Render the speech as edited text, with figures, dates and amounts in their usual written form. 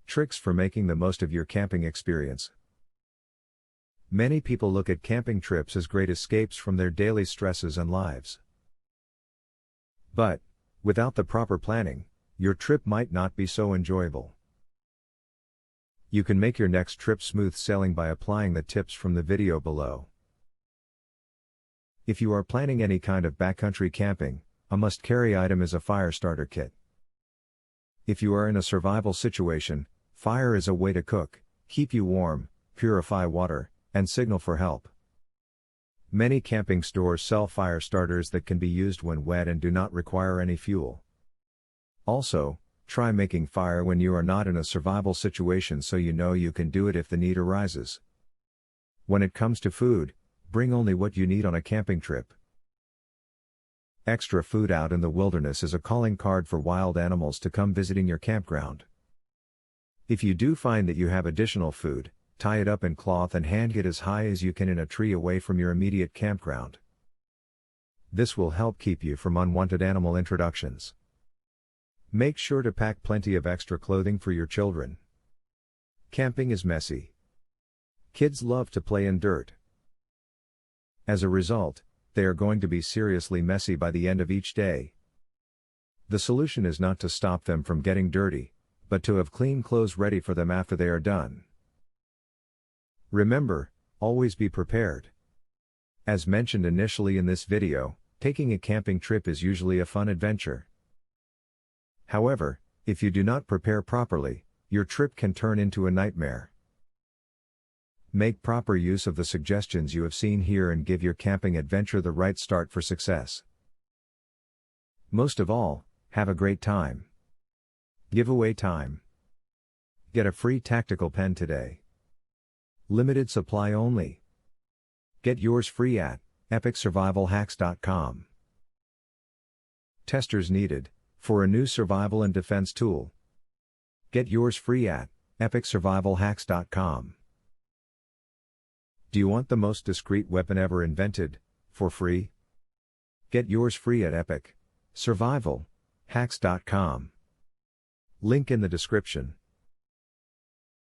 Tricks for making the most of your camping experience. Many people look at camping trips as great escapes from their daily stresses and lives. But, without the proper planning, your trip might not be so enjoyable. You can make your next trip smooth sailing by applying the tips from the video below. If you are planning any kind of backcountry camping, a must-carry item is a fire starter kit. If you are in a survival situation, fire is a way to cook, keep you warm, purify water, and signal for help. Many camping stores sell fire starters that can be used when wet and do not require any fuel. Also, try making fire when you are not in a survival situation so you know you can do it if the need arises. When it comes to food, bring only what you need on a camping trip. Extra food out in the wilderness is a calling card for wild animals to come visiting your campground. If you do find that you have additional food, tie it up in cloth and hang it as high as you can in a tree away from your immediate campground. This will help keep you from unwanted animal introductions. Make sure to pack plenty of extra clothing for your children. Camping is messy. Kids love to play in dirt. As a result, they are going to be seriously messy by the end of each day. The solution is not to stop them from getting dirty, but to have clean clothes ready for them after they are done. Remember, always be prepared. As mentioned initially in this video, taking a camping trip is usually a fun adventure. However, if you do not prepare properly, your trip can turn into a nightmare. Make proper use of the suggestions you have seen here and give your camping adventure the right start for success. Most of all, have a great time. Giveaway time. Get a free tactical pen today. Limited supply only. Get yours free at epicsurvivalhacks.com. Testers needed for a new survival and defense tool. Get yours free at epicsurvivalhacks.com. Do you want the most discreet weapon ever invented, for free? Get yours free at epicsurvivalhacks.com. Link in the description.